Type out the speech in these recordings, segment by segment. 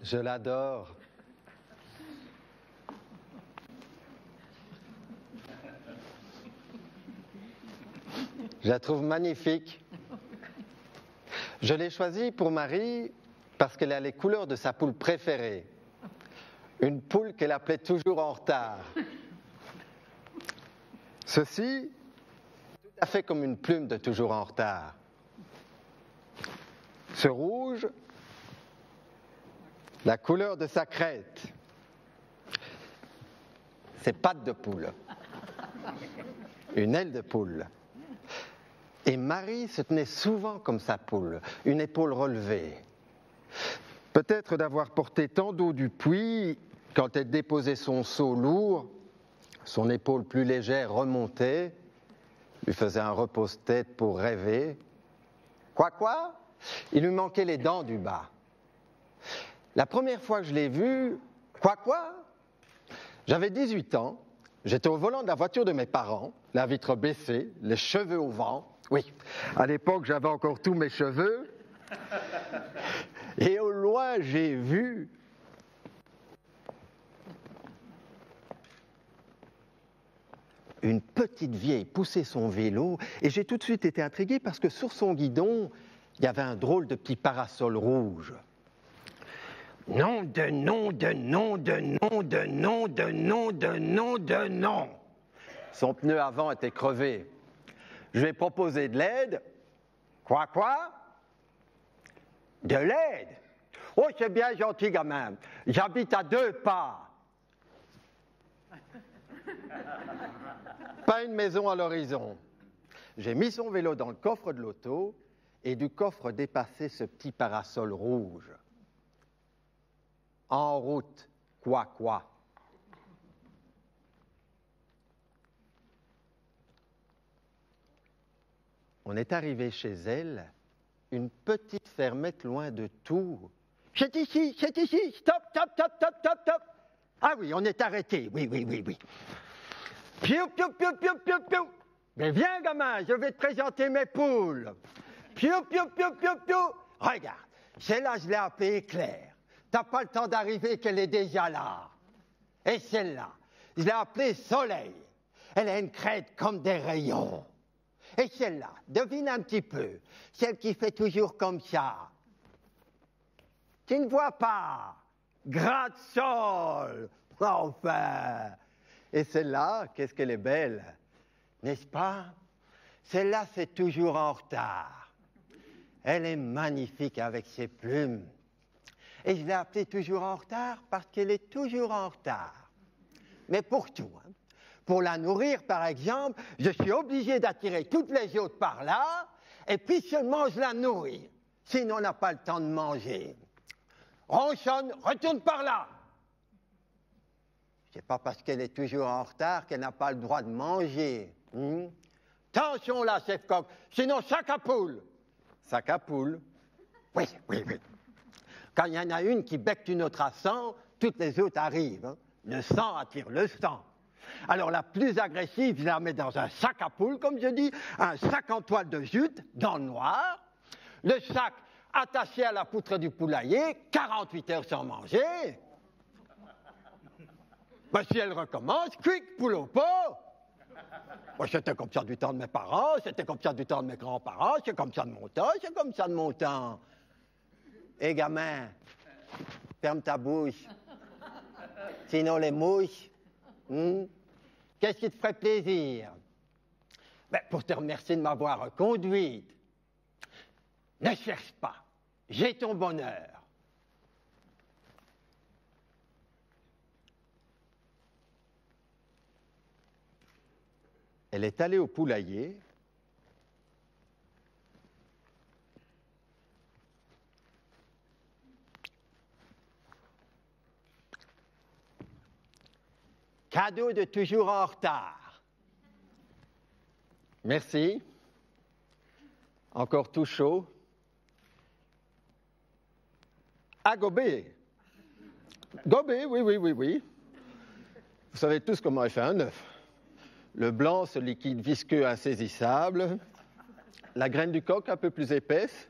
Je l'adore. Je la trouve magnifique. Je l'ai choisie pour Marie parce qu'elle a les couleurs de sa poule préférée. Une poule qu'elle appelait toujours en retard. Ceci, tout à fait comme une plume de toujours en retard. Ce rouge, la couleur de sa crête. Ses pattes de poule. Une aile de poule. Et Marie se tenait souvent comme sa poule, une épaule relevée. Peut-être d'avoir porté tant d'eau du puits, quand elle déposait son seau lourd, son épaule plus légère remontait, lui faisait un repose-tête pour rêver. Quoi? Il lui manquait les dents du bas. La première fois que je l'ai vue, quoi? J'avais 18 ans, j'étais au volant de la voiture de mes parents, la vitre baissée, les cheveux au vent. Oui, à l'époque, j'avais encore tous mes cheveux. Et au loin, j'ai vu une petite vieille pousser son vélo et j'ai tout de suite été intrigué parce que sur son guidon, il y avait un drôle de petit parasol rouge. Nom. Son pneu avant était crevé. Je lui ai proposé de l'aide. Quoi? De l'aide? Oh, c'est bien gentil, gamin. J'habite à 2 pas. Pas une maison à l'horizon. J'ai mis son vélo dans le coffre de l'auto et du coffre dépassait ce petit parasol rouge. En route, quoi? On est arrivé chez elle, une petite fermette loin de tout. C'est ici, stop. Ah oui, on est arrêté, oui. Piou. Mais viens, gamin, je vais te présenter mes poules. Piou. Regarde, celle-là, je l'ai appelée Éclair. T'as pas le temps d'arriver qu'elle est déjà là. Et celle-là, je l'ai appelée Soleil. Elle a une crête comme des rayons. Et celle-là, devine un petit peu, celle qui fait toujours comme ça. Tu ne vois pas. Gratte-sol. Enfin. Et celle-là, qu'est-ce qu'elle est belle, n'est-ce pas? Celle-là, c'est toujours en retard. Elle est magnifique avec ses plumes. Et je l'ai appelée toujours en retard parce qu'elle est toujours en retard. Mais pour tout, hein. Pour la nourrir, par exemple, je suis obligé d'attirer toutes les autres par là, et puis seulement je la nourris. Sinon, on n'a pas le temps de manger. Ronchonne, retourne par là. C'est pas parce qu'elle est toujours en retard qu'elle n'a pas le droit de manger. Attention là, chef coq, sinon sac à poule. Sac à poule? Oui. Quand il y en a une qui becque une autre à sang, toutes les autres arrivent. Hein. Le sang attire le sang. Alors la plus agressive, je la mets dans un sac à poule, comme je dis, un sac en toile de jute, dans le noir. Le sac attaché à la poutre du poulailler, 48 heures sans manger. Ben, si elle recommence, quick, poule au pot. Moi, c'était comme ça du temps de mes parents, c'était comme ça du temps de mes grands-parents, c'est comme ça de mon temps, Eh gamin, ferme ta bouche. Sinon les mouches, qu'est-ce qui te ferait plaisir? Ben, pour te remercier de m'avoir conduite. Ne cherche pas, j'ai ton bonheur. Elle est allée au poulailler. Cadeau de toujours en retard. Merci. Encore tout chaud. À gober. Gober, oui. Vous savez tous comment elle fait un œuf. Le blanc, ce liquide visqueux insaisissable. La graine du coq un peu plus épaisse.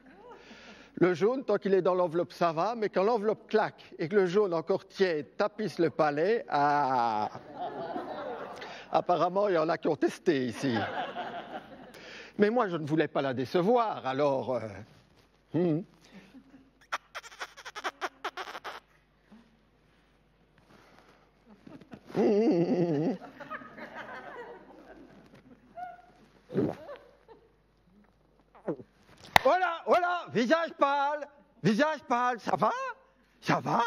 Le jaune, tant qu'il est dans l'enveloppe, ça va, mais quand l'enveloppe claque et que le jaune encore tiède tapisse le palais, ah, apparemment, il y en a qui ont testé ici. Mais moi, je ne voulais pas la décevoir, alors... Voilà, visage pâle, ça va? Ça va?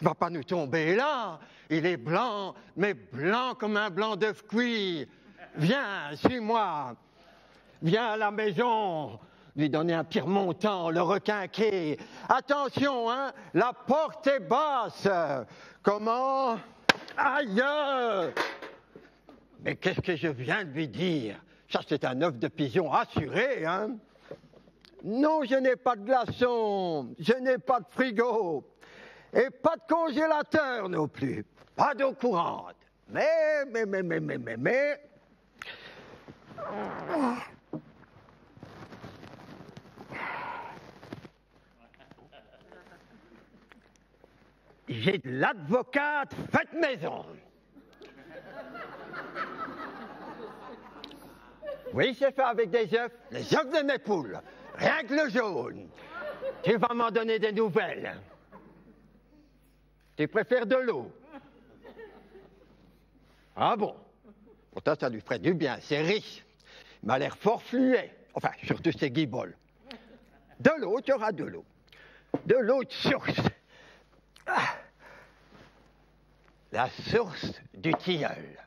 Il ne va pas nous tomber là. Il est blanc, mais blanc comme un blanc d'œuf cuit. Viens, suis-moi. Viens à la maison. Lui donner un pire montant, le requinquer. Attention, hein, la porte est basse. Comment? Aïe! Mais qu'est-ce que je viens de lui dire? Ça, c'est un œuf de pigeon assuré, hein? Non, je n'ai pas de glaçons, je n'ai pas de frigo, et pas de congélateur non plus, pas d'eau courante. Mais... J'ai de l'advocate faite maison. Oui, c'est fait avec des œufs, les œufs de mes poules. Rien que le jaune. Tu vas m'en donner des nouvelles. Tu préfères de l'eau? Ah bon? Pourtant, ça lui ferait du bien. C'est riche. Il m'a l'air fort fluet. Enfin, surtout ses guiboles. De l'eau, tu auras de l'eau. De l'eau de source. Ah. La source du tilleul.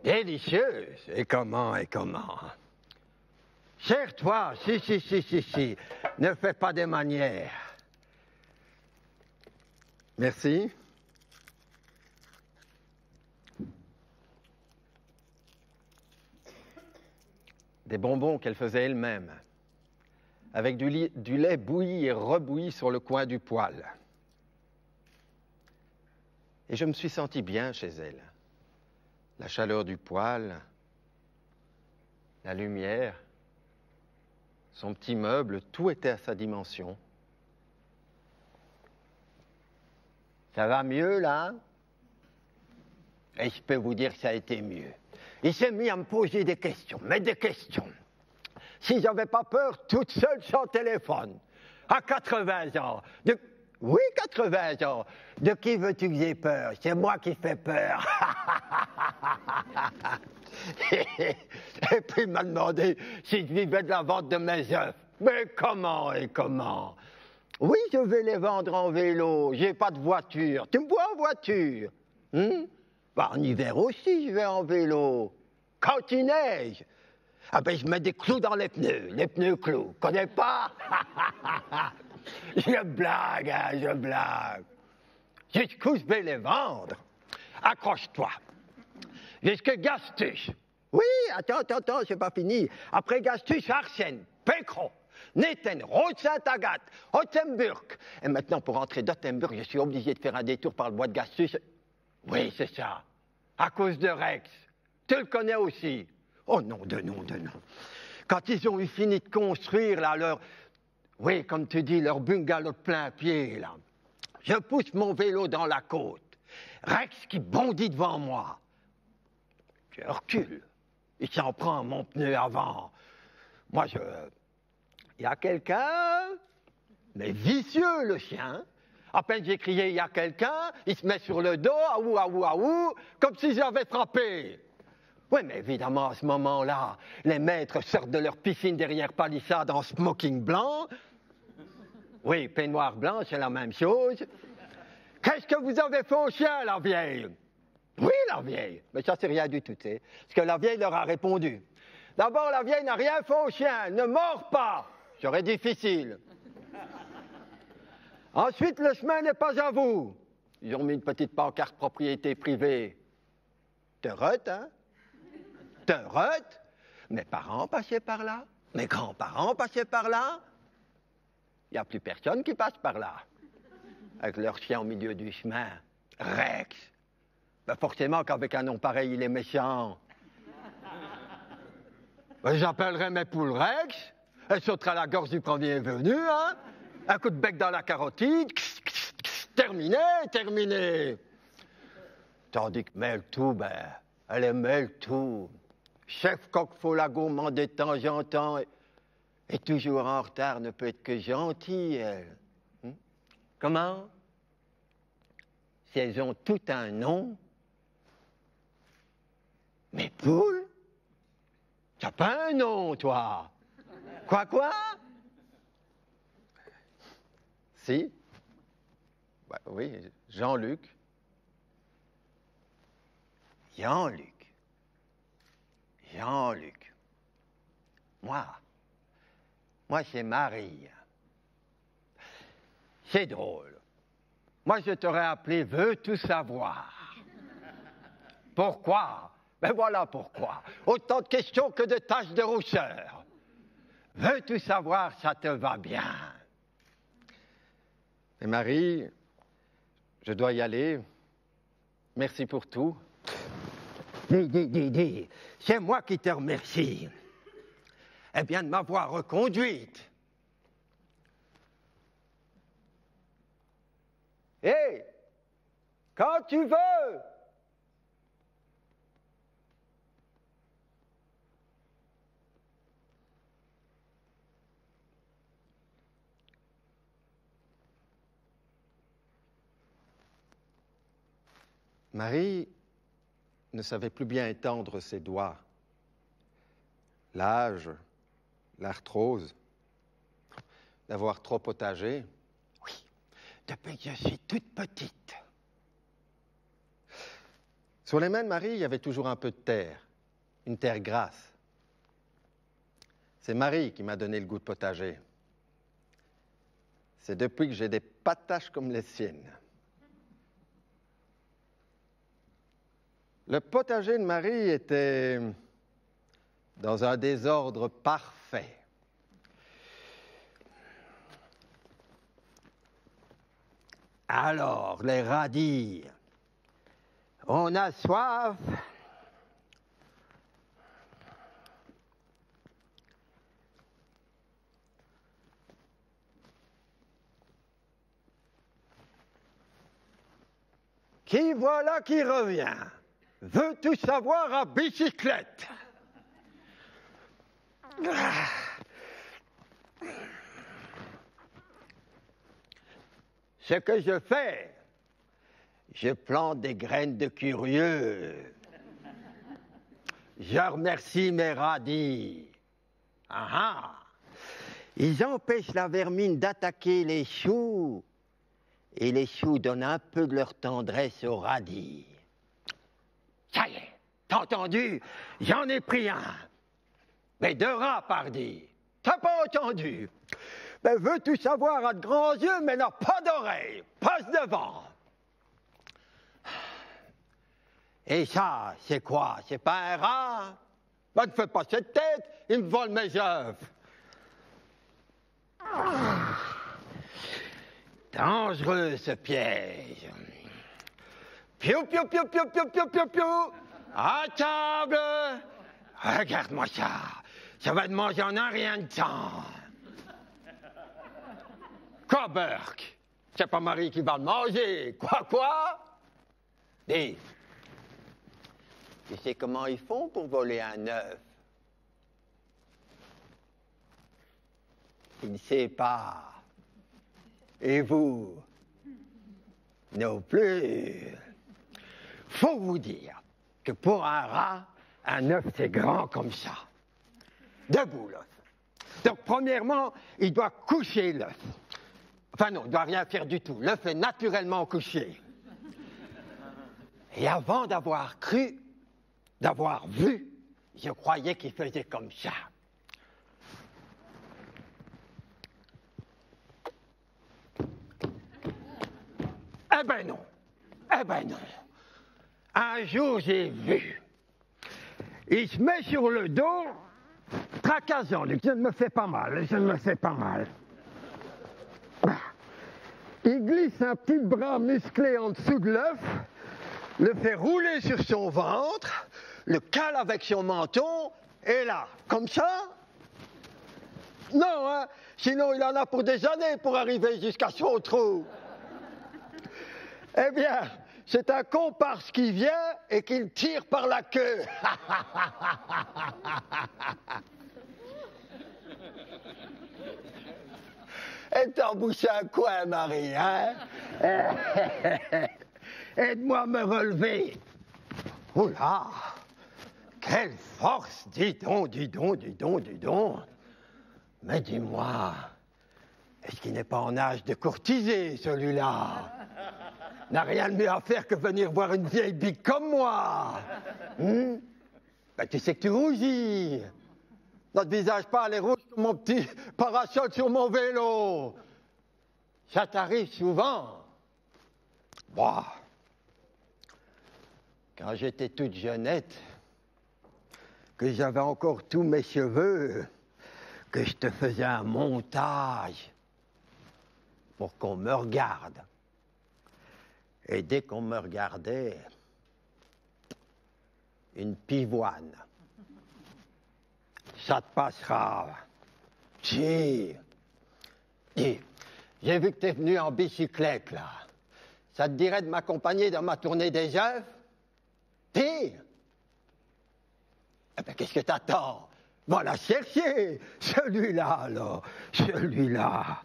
Délicieuse. Et comment? Cher toi, si. Ne fais pas des manières. Merci. Des bonbons qu'elle faisait elle-même, avec du lait bouilli et rebouilli sur le coin du poêle. Et je me suis senti bien chez elle. La chaleur du poêle, la lumière, son petit meuble, tout était à sa dimension. Ça va mieux, là? Et je peux vous dire que ça a été mieux. Il s'est mis à me poser des questions, mais des questions. Si j'avais pas peur, toute seule sans téléphone, à 80 ans, Oui, 80 ans. De qui veux-tu que j'ai peur? C'est moi qui fais peur. Et puis il m'a demandé si je vivais de la vente de mes œufs. Mais comment? Oui, je vais les vendre en vélo. J'ai pas de voiture. Tu me vois en voiture? En hiver aussi, je vais en vélo. Quand il neige, je mets des clous dans les pneus clous. Connais pas? Je blague. Jusqu'où je vais les vendre? Accroche-toi. Jusque Gastus. Oui, attends, c'est pas fini. Après Gastus, Arsène, Pécron, Néten, Rode-Sainte-Agathe, Ottenburg. Et maintenant, pour entrer d'Ottenburg, je suis obligé de faire un détour par le bois de Gastus. Oui, c'est ça. À cause de Rex. Tu le connais aussi. Oh non, de nom. Quand ils ont eu fini de construire, là, oui, comme tu dis, leur bungalow de plein pied, là. Je pousse mon vélo dans la côte. Rex qui bondit devant moi. Je recule. Il s'en prend mon pneu avant. Moi, il y a quelqu'un, mais vicieux, le chien. À peine j'ai crié, il y a quelqu'un, il se met sur le dos, aou, comme si j'avais frappé. Oui, mais évidemment, à ce moment-là, les maîtres sortent de leur piscine derrière palissade en smoking blanc. Oui, peignoir blanc, c'est la même chose. Qu'est-ce que vous avez fait au chien, la vieille? Oui, la vieille. Mais ça, c'est rien du tout, tu sais. Parce que la vieille leur a répondu. D'abord, la vieille n'a rien fait au chien. Ne mord pas. J'aurais difficile. Ensuite, le chemin n'est pas à vous. Ils ont mis une petite pancarte propriété privée. Te rete, hein? Te rete? Mes parents passaient par là. Mes grands-parents passaient par là. Il n'y a plus personne qui passe par là. Avec leur chien au milieu du chemin. Rex. Ben forcément qu'avec un nom pareil, il est méchant. Ben, j'appellerai mes poules Rex. Elle sautera à la gorge du premier venu, hein? Un coup de bec dans la carotide. Terminé, terminé. Tandis que Meltou, ben, elle est Meltou. Chef coq-fola gourmand de temps en temps et toujours en retard ne peut être que gentille, elle. Comment? Si elles ont tout un nom. Mes poules? T'as pas un nom, toi? Quoi? Si. Ben, oui, Jean-Luc. Jean-Luc. Moi, c'est Marie. C'est drôle. Moi, je t'aurais appelé Veux tout savoir. Pourquoi? Ben voilà pourquoi. Autant de questions que de taches de rousseur. Veux tout savoir, ça te va bien. Mais Marie, je dois y aller. Merci pour tout. Dis, c'est moi qui te remercie. Eh bien, de m'avoir reconduite. Hé, quand tu veux. Marie ne savait plus bien étendre ses doigts. L'âge, l'arthrose, d'avoir trop potagé. Oui, depuis que je suis toute petite. Sur les mains de Marie, il y avait toujours un peu de terre, une terre grasse. C'est Marie qui m'a donné le goût de potager. C'est depuis que j'ai des pataches comme les siennes. Le potager de Marie était dans un désordre parfait. Alors, les radis, on a soif. Qui voilà qui revient? Veut tout savoir à bicyclette. Ce que je fais, je plante des graines de curieux. Je remercie mes radis. Ils empêchent la vermine d'attaquer les choux. Et les choux donnent un peu de leur tendresse aux radis. Ça y est, t'as entendu? J'en ai pris un. Mais 2 rats, pardi. T'as pas entendu? Ben, veux tout savoir à de grands yeux, mais n'a pas d'oreilles. Passe devant. Et ça, c'est quoi? C'est pas un rat? Ben, ne fais pas cette tête, il me vole mes œufs. Dangereux, ce piège. Piou, piou, piou, piou, piou, piou, piou, piou. À table. Regarde-moi ça. Ça va te manger en un rien de temps. Quoi, Burke? C'est pas Marie qui va le manger. Quoi? Dis, tu sais comment ils font pour voler un œuf? Il ne sait pas. Et vous? Non plus. Faut vous dire que pour un rat, un œuf c'est grand comme ça. Debout, l'œuf. Donc, premièrement, il doit coucher l'œuf. Enfin non, il ne doit rien faire du tout. L'œuf est naturellement couché. Et avant d'avoir cru, d'avoir vu, je croyais qu'il faisait comme ça. Eh ben non. Eh ben non. Un jour, j'ai vu. Il se met sur le dos, tracassant. Il dit, je ne me fais pas mal, je ne me fais pas mal. Il glisse un petit bras musclé en dessous de l'œuf, le fait rouler sur son ventre, le cale avec son menton, et là, comme ça. Non, hein, sinon il en a pour des années pour arriver jusqu'à son trou. Eh bien, c'est un comparse qui vient et qui le tire par la queue. Et t'en bouché un coin, Marie, hein? Aide-moi à me relever. Oh là! Quelle force! Dis donc, dis donc, dis donc, dis donc. Mais dis-moi, est-ce qu'il n'est pas en âge de courtiser, celui-là? N'a rien de mieux à faire que venir voir une vieille bique comme moi. Ben, tu sais que tu rougis. Notre visage pâle est rouge comme mon petit parasol sur mon vélo. Ça t'arrive souvent. Bon. Quand j'étais toute jeunette, que j'avais encore tous mes cheveux, que je te faisais un montage pour qu'on me regarde. Et dès qu'on me regardait, une pivoine. Ça te passera. Si. Dis, j'ai vu que t'es venu en bicyclette, là. Ça te dirait de m'accompagner dans ma tournée des œufs? Dis. Eh bien, qu'est-ce que t'attends? Va la chercher, celui-là, là, celui-là.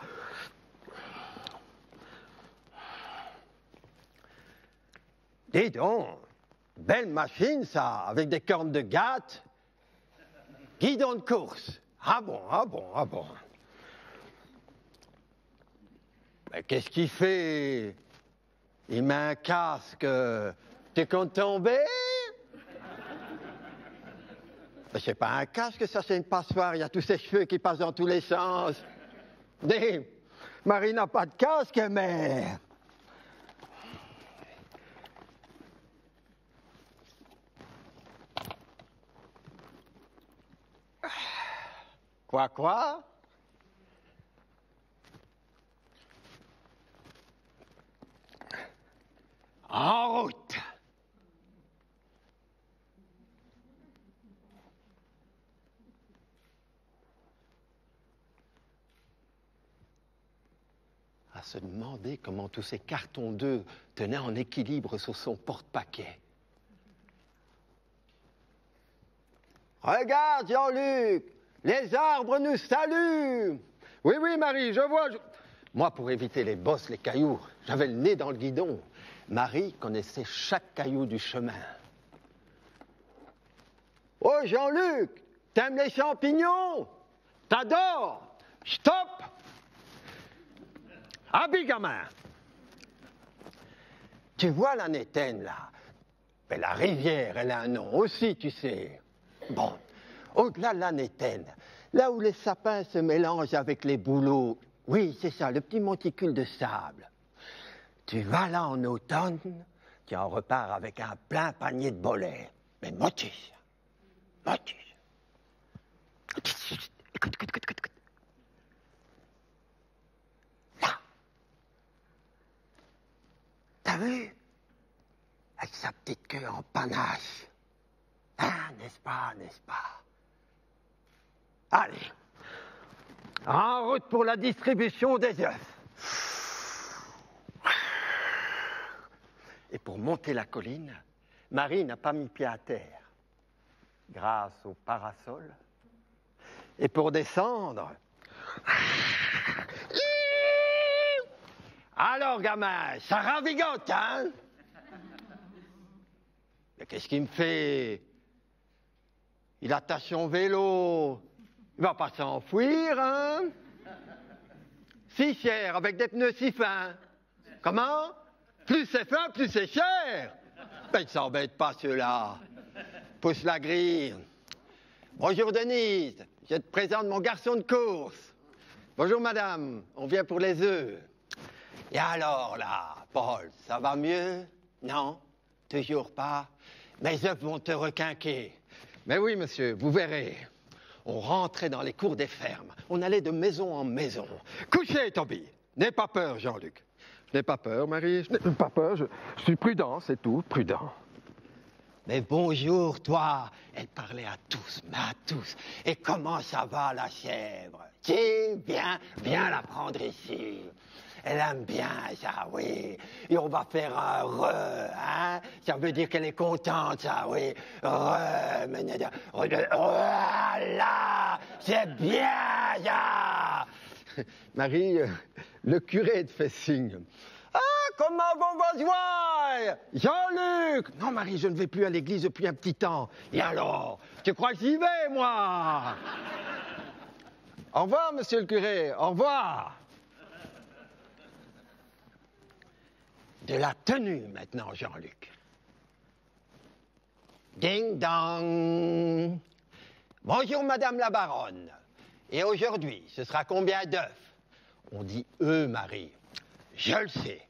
Dis donc, belle machine, ça, avec des cornes de gâte. Guidon de course. Ah bon, ah bon, ah bon. Mais qu'est-ce qu'il fait? Il met un casque. T'es compte tomber? Mais c'est pas un casque, ça, c'est une passoire. Il y a tous ces cheveux qui passent dans tous les sens. Dis, Marie n'a pas de casque, mais... Quoi? En route! À se demander comment tous ces cartons d'œufs tenaient en équilibre sur son porte-paquet. Regarde, Jean-Luc! Les arbres nous saluent! Oui, Marie, je vois. Moi, pour éviter les bosses, les cailloux, j'avais le nez dans le guidon. Marie connaissait chaque caillou du chemin. Oh, Jean-Luc, t'aimes les champignons? T'adores? Stop! Habille, gamin! Tu vois la Nétaine, là? Mais la rivière, elle a un nom aussi, tu sais. Bon. Au-delà de la Nétaine, là où les sapins se mélangent avec les bouleaux, oui, c'est ça, le petit monticule de sable. Tu vas là en automne, tu en repars avec un plein panier de bolets. Mais motus. Écoute. Là. T'as vu? Avec sa petite queue en panache. Ah, n'est-ce pas? Allez, en route pour la distribution des œufs. Et pour monter la colline, Marie n'a pas mis pied à terre, grâce au parasol. Et pour descendre... Alors, gamin, ça ravigote, hein? Mais qu'est-ce qu'il me fait? Il attache son vélo. Il va pas s'enfuir, hein? Si cher, avec des pneus si fins. Comment? Plus c'est fin, plus c'est cher. Ben, il ne s'embête pas, ceux-là. Pousse la grille. Bonjour, Denise. Je te présente mon garçon de course. Bonjour, madame. On vient pour les œufs. Et alors, là, Paul, ça va mieux? Non, toujours pas. Mes œufs vont te requinquer. Mais oui, monsieur, vous verrez. On rentrait dans les cours des fermes. On allait de maison en maison. Couchez, Toby. N'aie pas peur, Jean-Luc. Je n'ai pas peur, Marie. Je n'ai pas peur. Je suis prudent, c'est tout, prudent. Mais bonjour, toi. Elle parlait à tous, mais à tous. Et comment ça va, la chèvre? Tiens, viens la prendre ici. Elle aime bien ça, oui. Et on va faire un hein? Ça veut dire qu'elle est contente, ça, oui. Là, c'est bien, ça. Marie, le curé te fait signe. Ah, comment vont vos joies? Jean-Luc! Non, Marie, je ne vais plus à l'église depuis un petit temps. Et alors? Tu crois que j'y vais, moi? Au revoir, monsieur le curé, au revoir. De la tenue, maintenant, Jean-Luc. Ding dong. Bonjour, madame la baronne. Et aujourd'hui, ce sera combien d'œufs? On dit eux, Marie. Je le sais,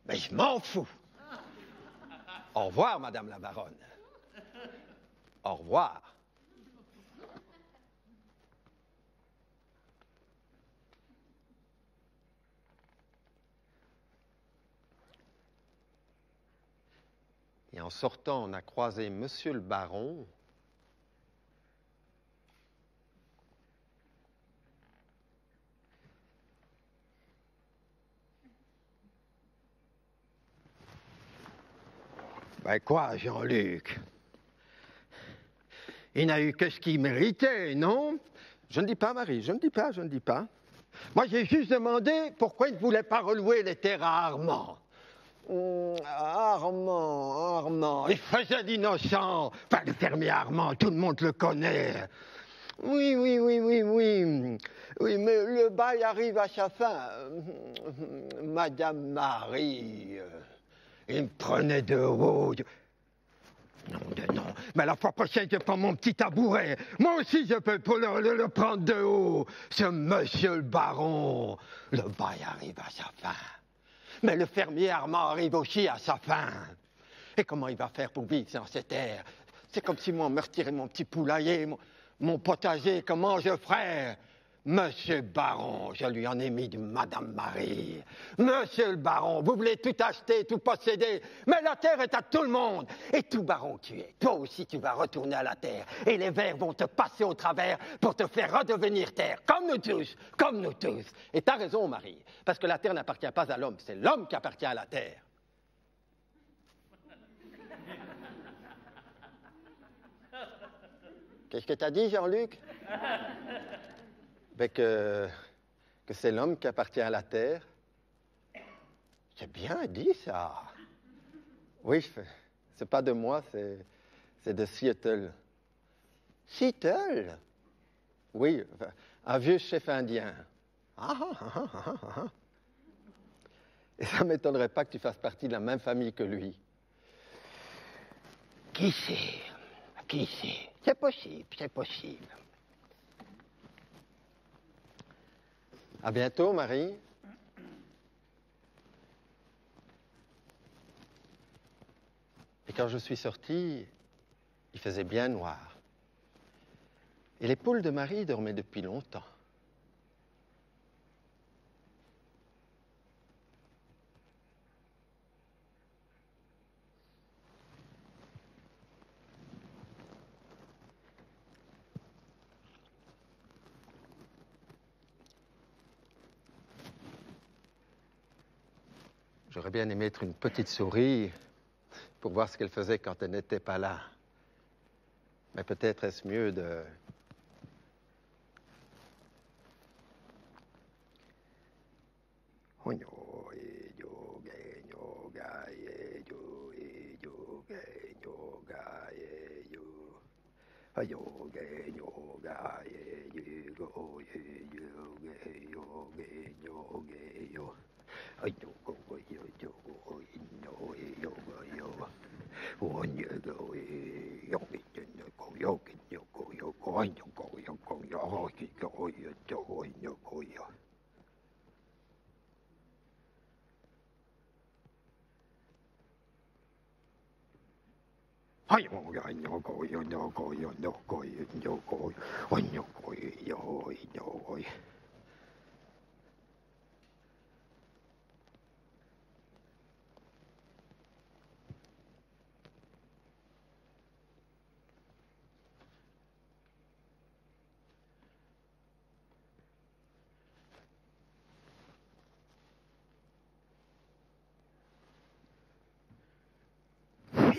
mais je m'en fous. Au revoir, madame la baronne. Au revoir. Et en sortant, on a croisé monsieur le baron. Ben quoi, Jean-Luc? Il n'a eu que ce qu'il méritait, non? Je ne dis pas, Marie, je ne dis pas, je ne dis pas. Moi, j'ai juste demandé pourquoi il ne voulait pas relouer les terres à Armand. Armand, il faisait l'innocent. Enfin, le fermier Armand, tout le monde le connaît. Oui, mais le bail arrive à sa fin. Madame Marie, il me prenait de haut. Non, mais la fois prochaine, je prends mon petit tabouret. Moi aussi, je peux le prendre de haut. Ce monsieur le baron, le bail arrive à sa fin. Mais le fermier Armand arrive aussi à sa fin. Et comment il va faire pour vivre dans cette terre? C'est comme si moi, on me retirait mon petit poulailler, mon potager, comment je ferais? Monsieur le baron, je lui en ai mis de Madame Marie. Monsieur le baron, vous voulez tout acheter, tout posséder, mais la terre est à tout le monde. Et tout baron que tu es, toi aussi tu vas retourner à la terre. Et les vers vont te passer au travers pour te faire redevenir terre, comme nous tous, comme nous tous. Et t'as raison, Marie, parce que la terre n'appartient pas à l'homme, c'est l'homme qui appartient à la terre. Qu'est-ce que t'as dit, Jean-Luc? Ben que c'est l'homme qui appartient à la terre. C'est bien dit, ça. Oui, c'est pas de moi, c'est de Seattle. Seattle? Oui, un vieux chef indien. Et ça ne m'étonnerait pas que tu fasses partie de la même famille que lui. Qui sait? Qui sait? C'est possible, c'est possible. À bientôt, Marie. Et quand je suis sorti, il faisait bien noir. Et les poules de Marie dormaient depuis longtemps. J'aurais bien aimé être une petite souris pour voir ce qu'elle faisait quand elle n'était pas là. Mais peut-être est-ce mieux de...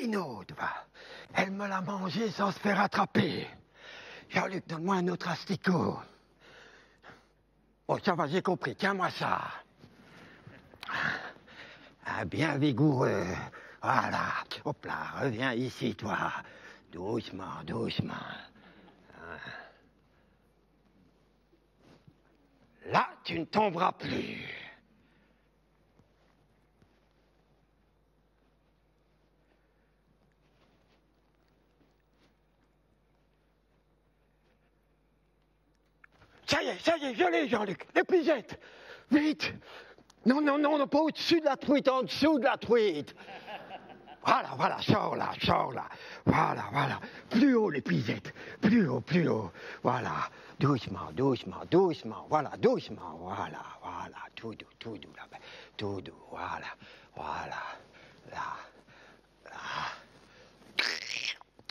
Une autre, va. Elle me l'a mangé sans se faire attraper. Jean-Luc, donne-moi un autre asticot. Oh, ça va, j'ai compris. Tiens-moi ça. Ah, bien vigoureux. Voilà. Hop là, reviens ici, toi. Doucement, doucement. Là, tu ne tomberas plus. Ça y est, je l'ai, Jean-Luc. L'épuisette. Vite. Non, pas au-dessus de la truite, en dessous de la truite. Voilà, sors là. Voilà. Plus haut, l'épuisette. Plus haut. Voilà. Doucement. Voilà, doucement. Voilà. Tout doux, là. Tout doux, voilà. Là.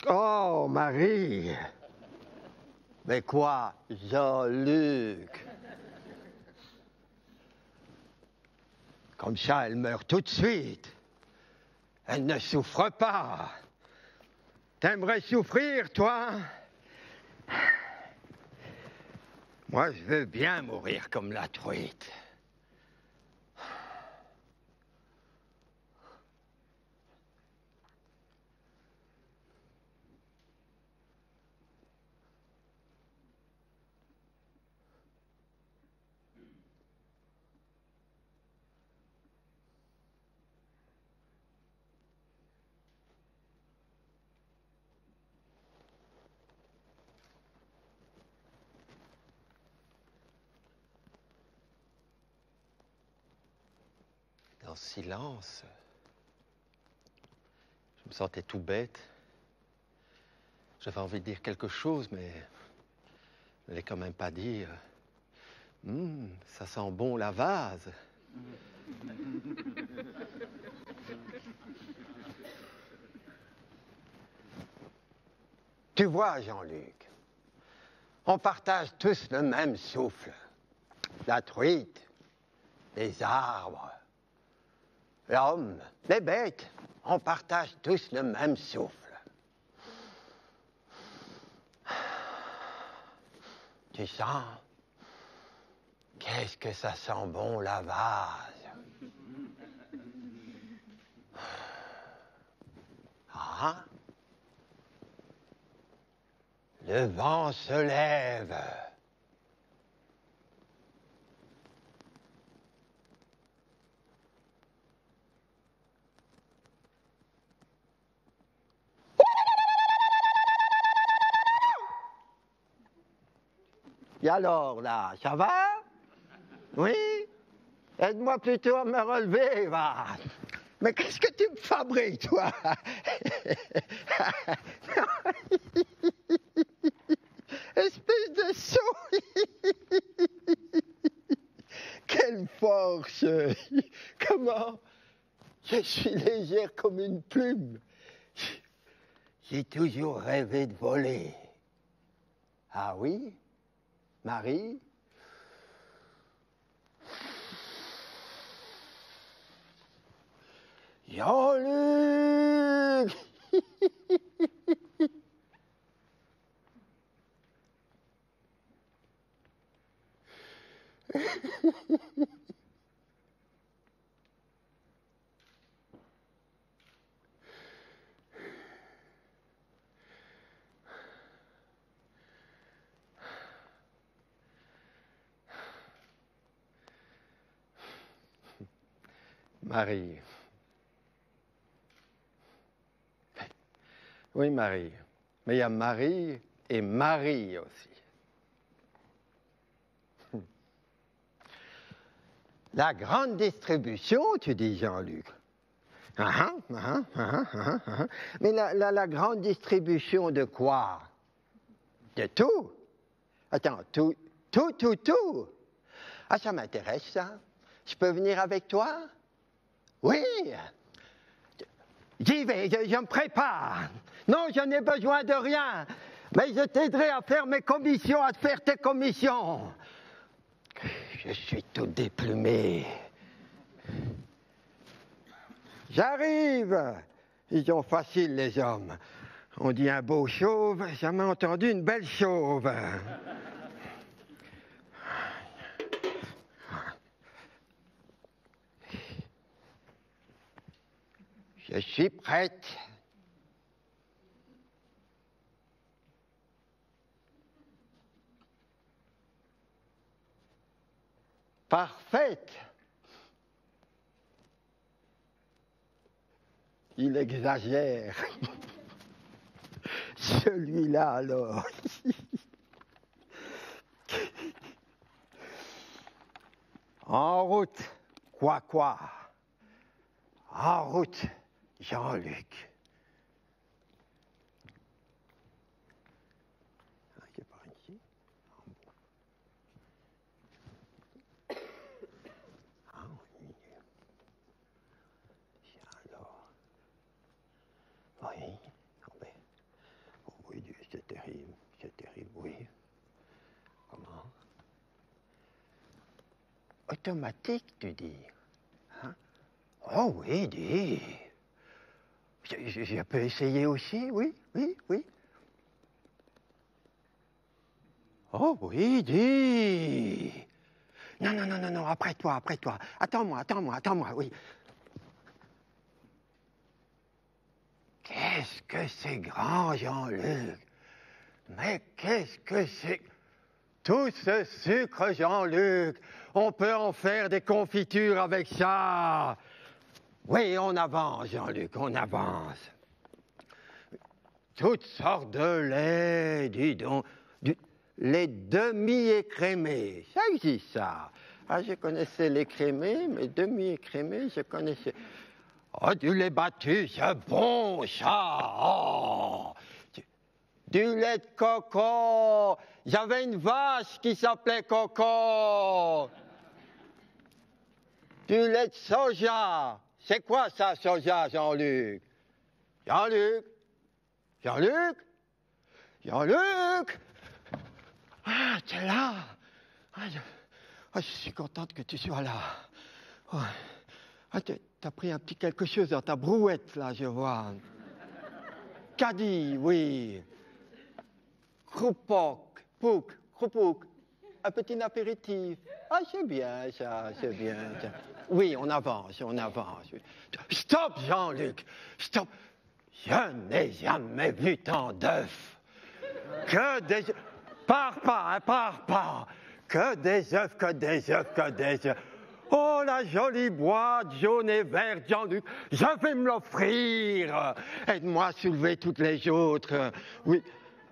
Oh, Marie. Mais quoi, Jean-Luc? Comme ça, elle meurt tout de suite. Elle ne souffre pas. T'aimerais souffrir, toi? Moi, je veux bien mourir comme la truite. Dans ce silence, je me sentais tout bête. J'avais envie de dire quelque chose, mais je n'allais quand même pas dire « ça sent bon la vase ». Tu vois, Jean-Luc, on partage tous le même souffle. La truite, les arbres, l'homme, les bêtes, on partage tous le même souffle. Tu sens? Qu'est-ce que ça sent bon la vase? Ah? Le vent se lève. Et alors, là, ça va? Oui? Aide-moi plutôt à me relever, va. Mais qu'est-ce que tu me fabriques, toi? Espèce de sot! Quelle force! Comment? Je suis légère comme une plume. J'ai toujours rêvé de voler. Ah oui? Marie? Jean-Luc! Marie. Oui, Marie. Mais il y a Marie et Marie aussi. La grande distribution, tu dis, Jean-Luc. Mais la grande distribution de quoi? De tout? Attends, tout? Ah, ça m'intéresse, ça. Je peux venir avec toi? Oui. J'y vais, je me prépare. Non, je n'ai besoin de rien. Mais je t'aiderai à faire mes commissions, à faire tes commissions. Je suis tout déplumé. J'arrive. Ils sont faciles, les hommes. On dit un beau chauve, jamais entendu une belle chauve. Je suis prête. Parfaite. Il exagère. Celui-là, alors. En route, quoi. En route, Jean-Luc. C'est par ici. Alors. Oui. Oui, c'est terrible, oui. Comment? Automatique, tu dis? Hein? Oh oui, dis. Je peux essayer aussi, oui. Oh oui, dis. Non, après toi. Attends-moi, oui. Qu'est-ce que c'est grand, Jean-Luc? Mais qu'est-ce que c'est? Tout ce sucre, Jean-Luc, on peut en faire des confitures avec ça. Oui, on avance, Jean-Luc, on avance. Toutes sortes de lait, dis donc. Les demi-écrémés, ça existe, ça. Ah, je connaissais l'écrémé, mais demi-écrémé, je connaissais. Oh, du lait battu, c'est bon, ça. Oh. Du lait de coco. J'avais une vache qui s'appelait Coco. Du lait de soja. C'est quoi ça, soja, Jean-Luc? Jean-Luc? Ah, t'es là. Je suis contente que tu sois là. Oh. Ah, t'as pris un petit quelque chose dans ta brouette, là, je vois. Caddie, oui. Croupoc, croupouk. Un petit apéritif. Ah, c'est bien, ça, c'est bien. Ça. Oui, on avance. Stop, Jean-Luc, stop. Je n'ai jamais vu tant d'œufs. Que des... Pars pas. Que des œufs. Oh, la jolie boîte jaune et verte, Jean-Luc, je vais me l'offrir. Aide-moi à soulever toutes les autres. Oui,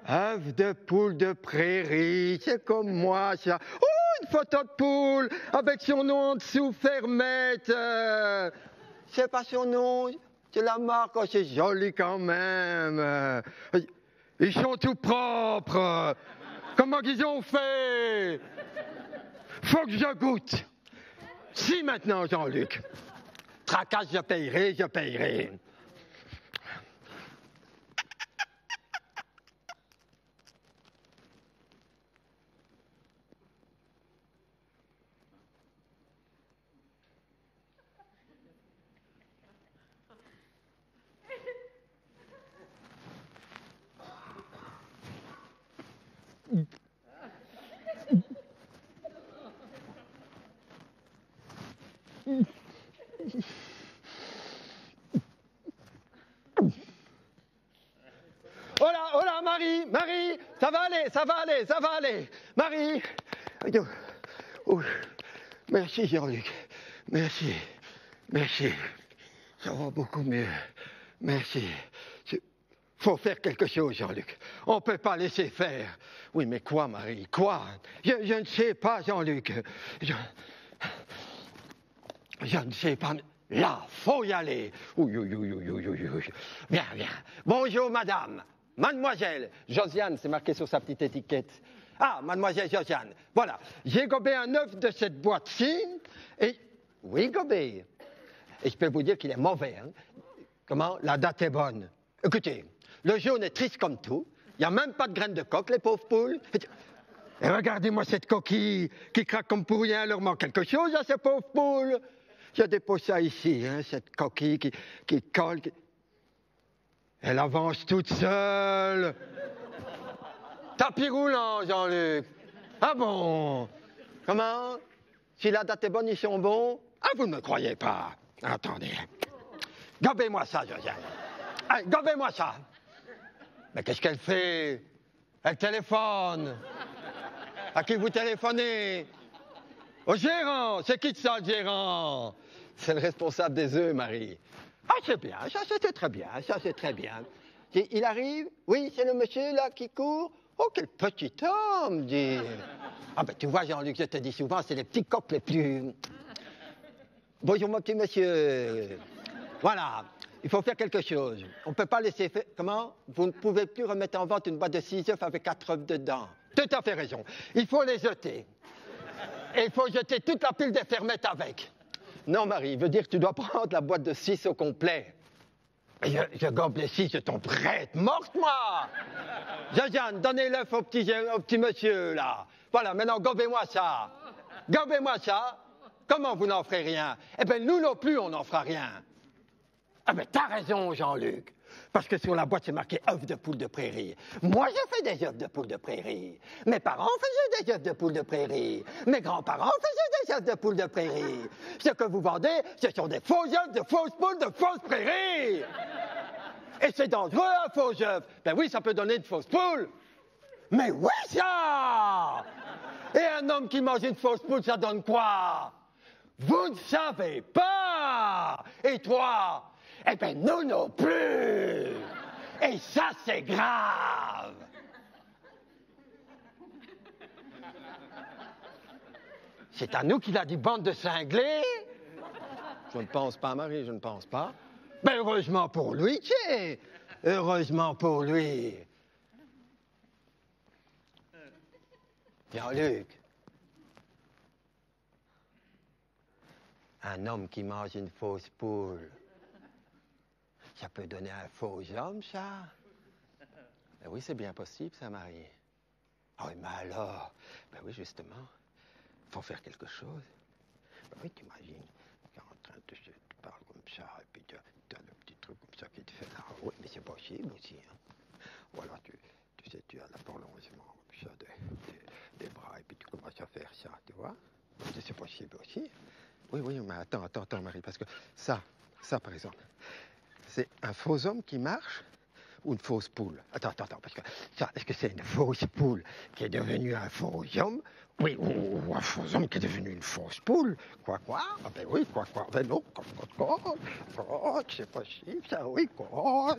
œufs de poule de prairie, c'est comme moi, ça. Oh, une photo de poule avec son nom en dessous, Fermette. C'est pas son nom, c'est la marque, oh, c'est joli quand même. Ils sont tout propres. Comment qu'ils ont fait? Faut que je goûte. Si maintenant, Jean-Luc. Tracasse, je payerai. Oh là, Marie, ça va aller. Marie. Oh, merci, Jean-Luc. Merci. Ça va beaucoup mieux. Merci. Faut faire quelque chose, Jean-Luc. On ne peut pas laisser faire. Oui, mais quoi, Marie? Quoi? Je ne sais pas, Jean-Luc. Je ne sais pas. Là, faut y aller. Oui, oui, oui, oui, oui, oui, oui. Viens, viens. Bonjour, madame. Mademoiselle. Josiane, c'est marqué sur sa petite étiquette. Ah, mademoiselle Josiane. Voilà. J'ai gobé un œuf de cette boîte-ci. Et. Oui, gobé. Et je peux vous dire qu'il est mauvais. Hein. Comment? La date est bonne. Écoutez, le jaune est triste comme tout. Il n'y a même pas de graines de coque, les pauvres poules. Et regardez-moi cette coquille qui craque comme pour rien. Elle leur manque quelque chose à ces pauvres poules. Je dépose ça ici, hein, cette coquille qui colle. Elle avance toute seule. Tapis roulant, Jean-Luc. Ah bon? Comment? Si la date est bonne, ils sont bons? Ah, vous ne me croyez pas? Attendez. Gobez-moi ça, Josiane. Allez, gobez-moi ça. Mais qu'est-ce qu'elle fait? Elle téléphone. À qui vous téléphonez? Au gérant. C'est qui ça, le gérant? C'est le responsable des œufs, Marie. Ah, c'est bien, ça c'est très bien, ça c'est très bien. Il arrive? Oui, c'est le monsieur là qui court? Oh, quel petit homme, dit. Ah ben tu vois, Jean-Luc, je te dis souvent, c'est les petits coqs les plus... Bonjour, mon petit monsieur. Voilà, il faut faire quelque chose. On ne peut pas laisser faire... Comment? Vous ne pouvez plus remettre en vente une boîte de 6 œufs avec 4 œufs dedans. Tout à fait raison. Il faut les jeter. Et il faut jeter toute la pile des fermettes avec. Non, Marie, veut dire que tu dois prendre la boîte de 6 au complet. Je gobe les 6, je tombe prête, morte, moi. Josiane, donnez l'œuf au petit monsieur, là. Voilà, maintenant, gobez-moi ça. Gobez-moi ça. Comment vous n'en ferez rien? Eh bien, nous non plus, on n'en fera rien. Ah, mais t'as raison, Jean-Luc. Parce que sur la boîte, c'est marqué œufs de poule de prairie. Moi, j'ai fait des œufs de poule de prairie. Mes parents faisaient des œufs de poule de prairie. Mes grands-parents faisaient des œufs de poule de prairie. Ce que vous vendez, ce sont des faux œufs de fausses poules de fausses prairies. Et c'est dangereux, un faux œuf. Ben oui, ça peut donner de fausses poules. Mais oui, ça! Et un homme qui mange une fausse poule, ça donne quoi? Vous ne savez pas! Et toi? Eh bien, nous non plus! Et ça, c'est grave! C'est à nous qu'il a dit bande de cinglés? Je ne pense pas, Marie, je ne pense pas. Ben, heureusement pour lui, tiens! Heureusement pour lui! Jean-Luc, un homme qui mange une fausse poule, ça peut donner un faux homme, ça? Ben oui, c'est bien possible, ça, Marie. Ah oui, mais alors? Ben oui, justement. Il faut faire quelque chose. Ben oui, t'imagines, tu es en train de te parler comme ça, et puis tu as le petit truc comme ça qui te fait là. Oui, mais c'est possible aussi, hein. Ou alors, tu sais, tu as le prolongement comme ça des bras, et puis tu commences à faire ça, tu vois? C'est possible aussi. Oui, oui, mais attends, Marie, parce que ça, par exemple, c'est un faux homme qui marche ou une fausse poule? Attends, parce que ça, est-ce que c'est une fausse poule qui est devenue un faux homme? Oui, ou un faux homme qui est devenu une fausse poule? Quoi? Ah ben oui, quoi? Ben non, c'est possible, ça, oui, quoi?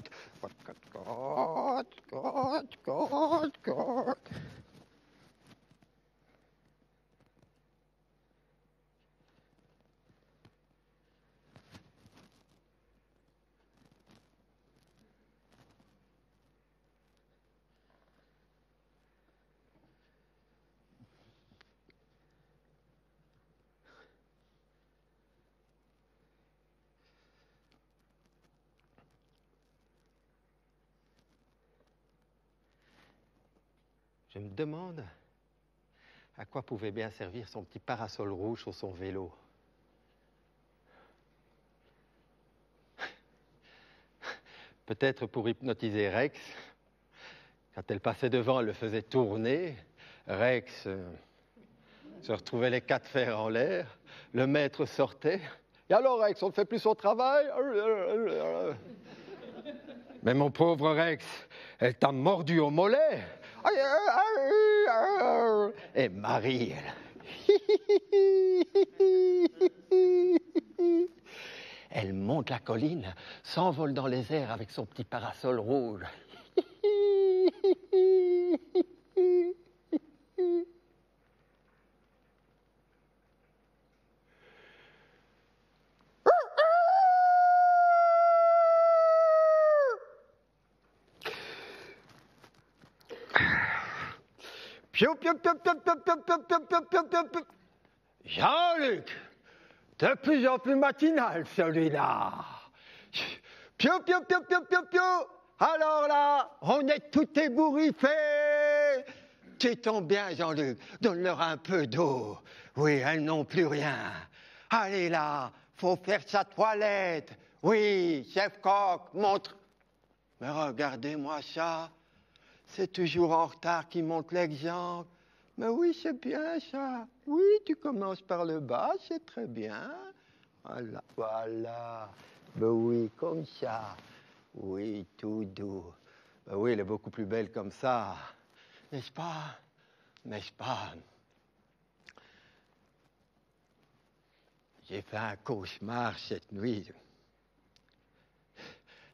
Je me demande à quoi pouvait bien servir son petit parasol rouge sur son vélo. Peut-être pour hypnotiser Rex. Quand elle passait devant, elle le faisait tourner. Rex se retrouvait les 4 fers en l'air. Le maître sortait. Et alors, Rex, on ne fait plus son travail? Mais mon pauvre Rex, elle t'a mordu au mollet. Et Marie, elle monte la colline, s'envole dans les airs avec son petit parasol rouge. Piou, piou, piou, piou, piou, piou, piou, piou, piou, piou, piou, piou. Jean-Luc, de plus en plus matinal celui-là. Piou, piou, piou, piou, piou, piou. Alors là, on est tout ébouriffés. Tu tombes bien, Jean-Luc. Donne-leur un peu d'eau. Oui, elles n'ont plus rien. Allez là, faut faire sa toilette. Oui, chef coq, montre. Mais regardez-moi ça. C'est toujours en retard qui montre l'exemple. Mais oui, c'est bien ça. Oui, tu commences par le bas, c'est très bien. Voilà, voilà. Ben oui, comme ça. Oui, tout doux. Ben oui, elle est beaucoup plus belle comme ça. N'est-ce pas? N'est-ce pas? J'ai fait un cauchemar cette nuit.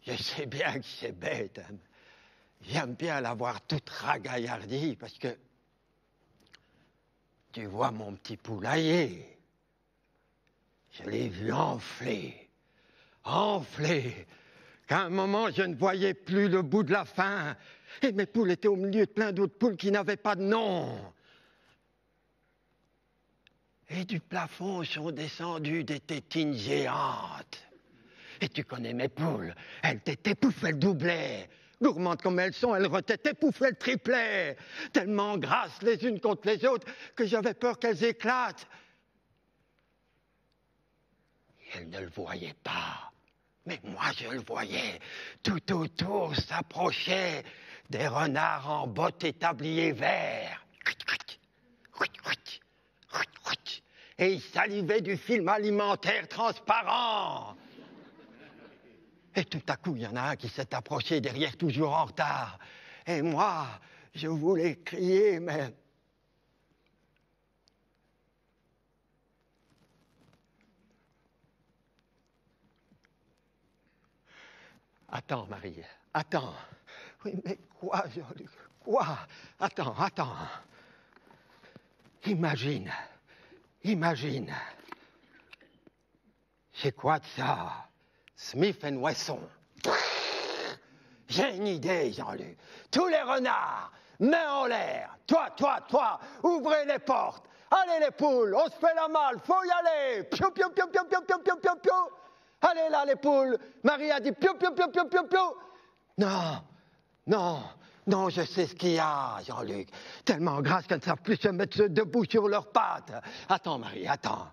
Je sais bien que c'est bête, hein. J'aime bien la voir toute ragaillardie parce que tu vois mon petit poulailler. Je l'ai vu enfler, enfler. Qu'à un moment, je ne voyais plus le bout de la fin. Et mes poules étaient au milieu de plein d'autres poules qui n'avaient pas de nom. Et du plafond sont descendues des tétines géantes. Et tu connais mes poules, elles t'étaient pouf, elles doublaient. Gourmandes comme elles sont, elles retêtaient pouf, elles triplaient. Tellement grasses les unes contre les autres que j'avais peur qu'elles éclatent. Et elles ne le voyaient pas. Mais moi, je le voyais. Tout autour s'approchaient des renards en bottes et tabliers verts. Et ils salivaient du film alimentaire transparent. Et tout à coup, il y en a un qui s'est approché derrière, toujours en retard. Et moi, je voulais crier, mais... Attends, Marie, attends. Oui, mais quoi, Jean-Luc? Quoi? Attends, attends. Imagine, imagine. C'est quoi de ça? Smith & Wesson. J'ai une idée, Jean-Luc. Tous les renards, mains en l'air. Toi, ouvrez les portes. Allez les poules, on se fait la malle, faut y aller. Piou, piou, piou, piou, piou, piou, piou, piou, piou. Allez là, les poules. Marie a dit piou, piou, piou, piou, piou, piou. Non, non, non, je sais ce qu'il y a, Jean-Luc. Tellement grasses qu'elles ne savent plus se mettre debout sur leurs pattes. Attends, Marie, attends.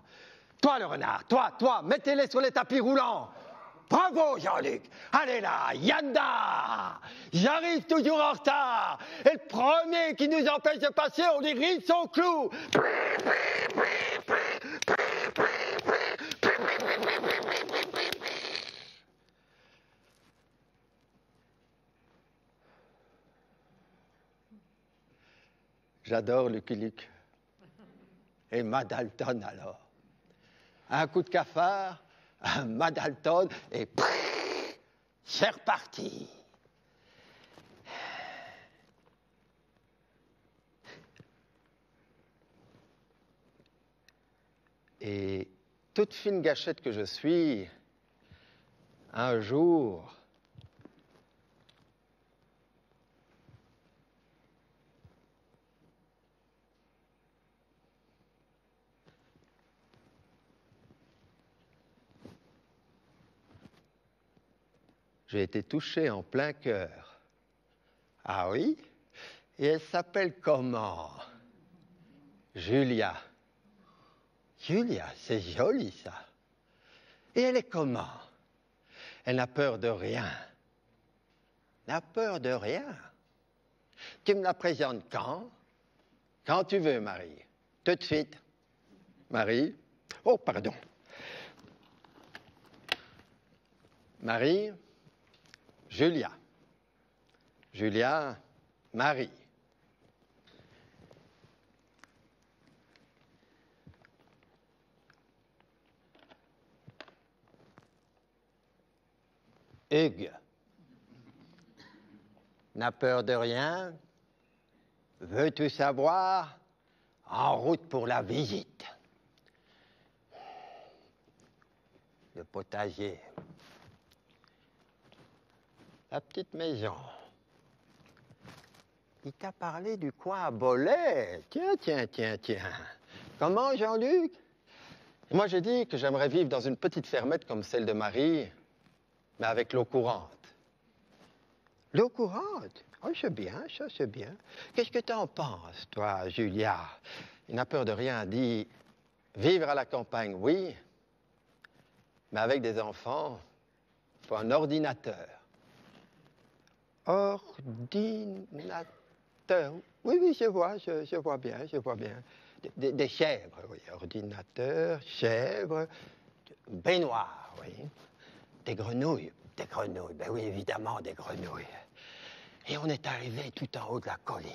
Toi, le renard, toi, mettez-les sur les tapis roulants. Bravo, Jean-Luc. Allez là, Yanda. J'arrive toujours en retard. Et le premier qui nous empêche de passer, on lui ride son clou. J'adore Lucky Luke. Et Madalton alors. Un coup de cafard, un Madalton, et c'est reparti. Et toute fine gâchette que je suis, un jour, j'ai été touché en plein cœur. Ah oui? Et elle s'appelle comment? Julia. Julia, c'est joli ça. Et elle est comment? Elle n'a peur de rien. N'a peur de rien. Tu me la présentes quand? Quand tu veux, Marie. Tout de suite. Marie? Oh, pardon. Marie, Julia. Julia, Marie. Hugues. N'a peur de rien. Veut tout savoir. En route pour la visite. Le potager. La petite maison. il t'a parlé du coin à Bolet. Tiens. Comment, Jean-Luc? Moi, j'ai dit que j'aimerais vivre dans une petite fermette comme celle de Marie, mais avec l'eau courante. L'eau courante? Oh, c'est bien, ça, c'est bien. Qu'est-ce que t'en penses, toi, Julia? Il n'a peur de rien, dit vivre à la campagne, oui, mais avec des enfants, il faut un ordinateur. Ordinateur? Oui, je vois bien. Des chèvres, oui. Ordinateur, chèvres, baignoire, oui. Des grenouilles, ben oui, évidemment, des grenouilles. Et on est arrivé tout en haut de la colline,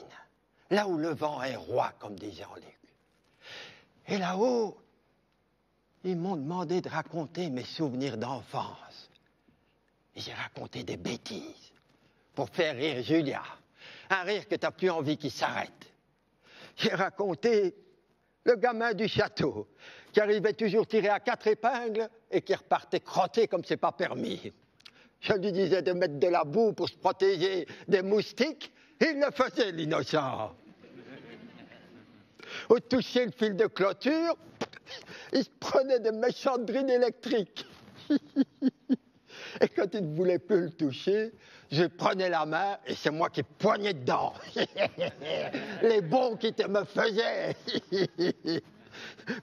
là où le vent est roi, comme dit Jean-Luc. Et là-haut, ils m'ont demandé de raconter mes souvenirs d'enfance. Et j'ai raconté des bêtises pour faire rire Julia. Un rire que t'as plus envie qu'il s'arrête. J'ai raconté le gamin du château, qui arrivait toujours tiré à 4 épingles et qui repartait crotté comme c'est pas permis. Je lui disais de mettre de la boue pour se protéger des moustiques, il le faisait, l'innocent. Au toucher le fil de clôture, il se prenait de méchantes brines électriques. Et quand il ne voulait plus le toucher, je prenais la main et c'est moi qui poignais dedans. Les bons qui te me faisaient.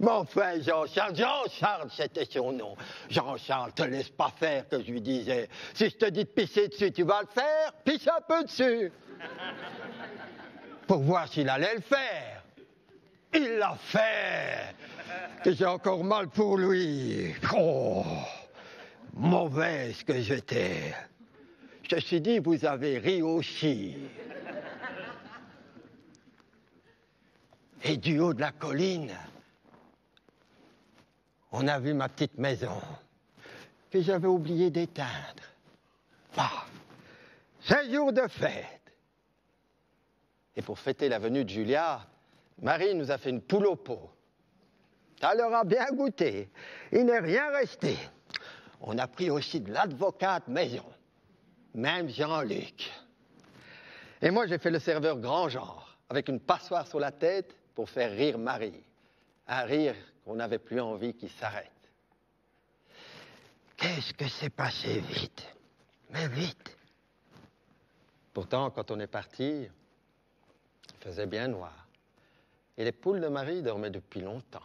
Mais enfin, Jean-Charles, c'était son nom. Jean-Charles, te laisse pas faire, que je lui disais. Si je te dis de pisser dessus, tu vas le faire, pisse un peu dessus. Pour voir s'il allait le faire. Il l'a fait. Et j'ai encore mal pour lui. Oh, mauvaise que j'étais. Je me suis dit, vous avez ri aussi. Et du haut de la colline, on a vu ma petite maison que j'avais oublié d'éteindre. Ah, c'est jour de fête. Et pour fêter la venue de Julia, Marie nous a fait une poule au pot. Ça leur a bien goûté. Il n'est rien resté. On a pris aussi de l'advocate maison. Même Jean-Luc. Et moi, j'ai fait le serveur grand genre, avec une passoire sur la tête pour faire rire Marie. Un rire qu'on n'avait plus envie qu'il s'arrête. Qu'est-ce que c'est passé vite, mais vite. Pourtant, quand on est parti, il faisait bien noir. Et les poules de Marie dormaient depuis longtemps.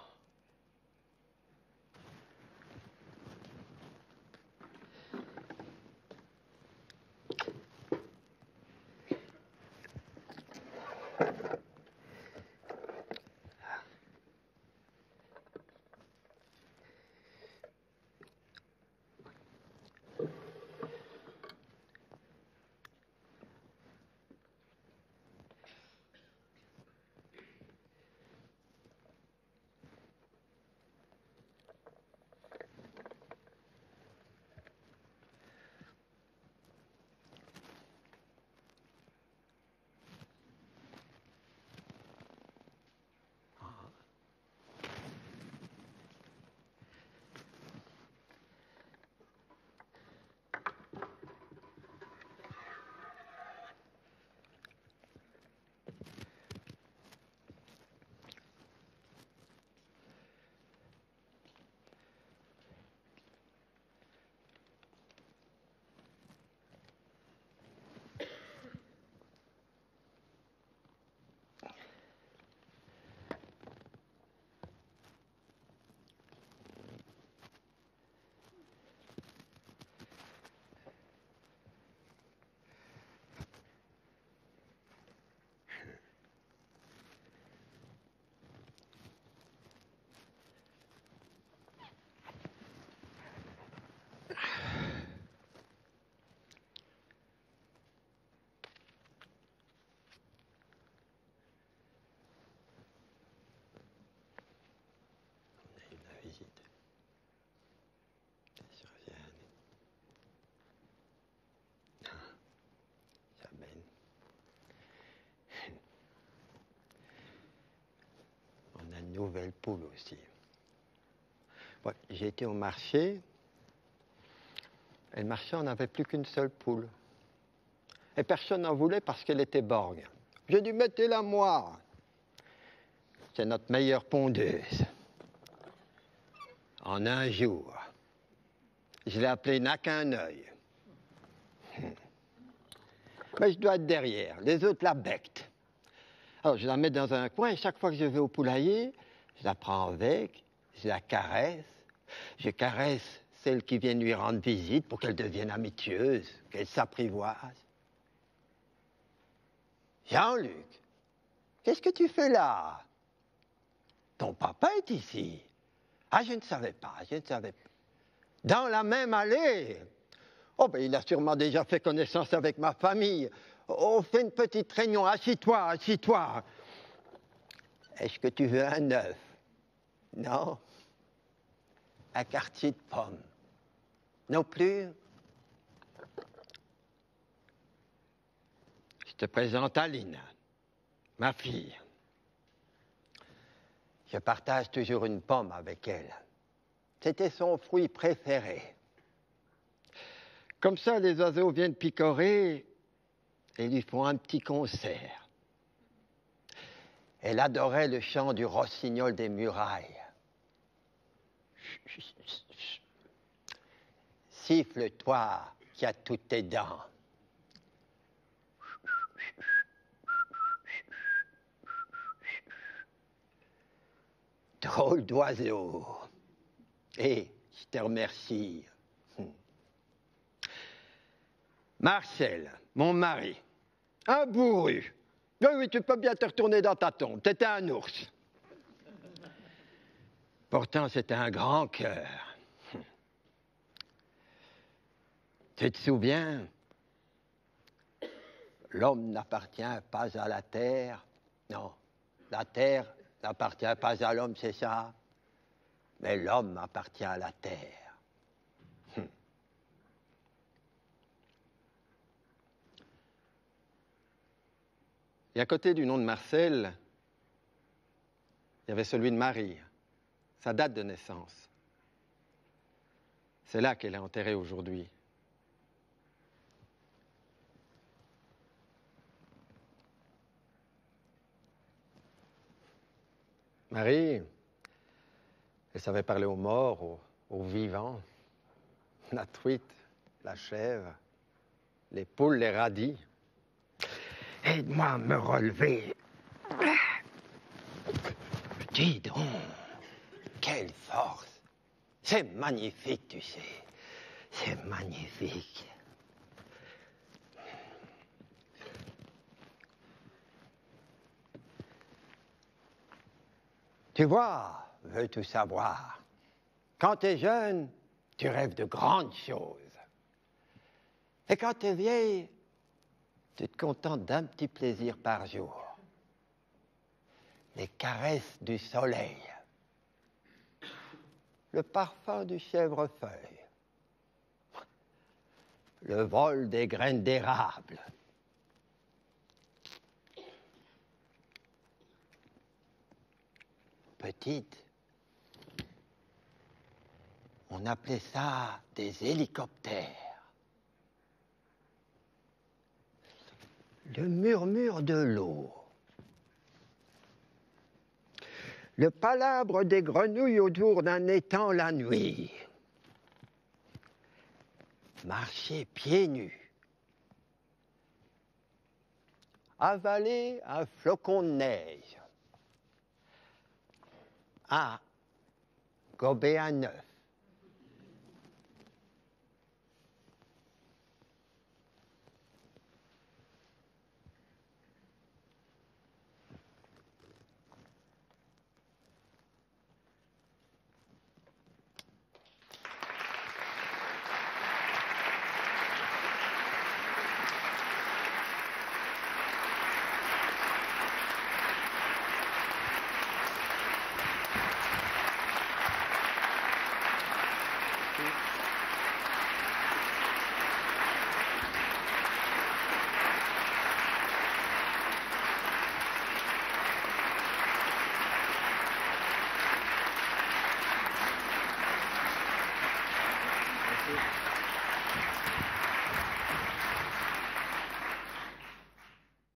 Nouvelle poule aussi. Ouais, j'ai été au marché, et le marchand n'avait plus qu'une seule poule. Et personne n'en voulait parce qu'elle était borgne. J'ai dû mettre la moi. C'est notre meilleure pondeuse. En un jour, je l'ai appelée n'a qu'un œil. Mais je dois être derrière, les autres la bectent. Alors je la mets dans un coin et chaque fois que je vais au poulailler, je la prends avec, je la caresse. Je caresse celle qui vient lui rendre visite pour qu'elle devienne amitiuse, qu'elle s'apprivoise. Jean-Luc, qu'est-ce que tu fais là? Ton papa est ici. Ah, je ne savais pas. Dans la même allée. Oh, ben il a sûrement déjà fait connaissance avec ma famille. On fait une petite réunion. Assis-toi. Est-ce que tu veux un œuf? Non. Un quartier de pomme? Non plus. Je te présente Aline, ma fille. Je partage toujours une pomme avec elle. C'était son fruit préféré. Comme ça, les oiseaux viennent picorer et lui font un petit concert. Elle adorait le chant du rossignol des murailles. Siffle-toi qui as toutes tes dents. Drôle d'oiseau. Et je te remercie. Marcel, mon mari, un bourru. Oui, tu peux bien te retourner dans ta tombe. T'étais un ours. Pourtant, c'était un grand cœur. Tu te souviens? L'homme n'appartient pas à la terre. Non, la terre n'appartient pas à l'homme, c'est ça. Mais l'homme appartient à la terre. Et à côté du nom de Marcel, il y avait celui de Marie, sa date de naissance. C'est là qu'elle est enterrée aujourd'hui. Marie, elle savait parler aux morts, aux vivants, la truite, la chèvre, les poules, les radis. Aide-moi à me relever. Dis donc, quelle force. C'est magnifique, tu sais. C'est magnifique. Tu vois, veux tout savoir. Quand tu es jeune, tu rêves de grandes choses. Et quand tu es vieille, tu te contentes d'un petit plaisir par jour. Les caresses du soleil. Le parfum du chèvrefeuille. Le vol des graines d'érable. Petite, on appelait ça des hélicoptères. Le murmure de l'eau. Le palabre des grenouilles autour d'un étang la nuit. Marcher pieds nus. Avaler un flocon de neige. Gober un œuf. Merci.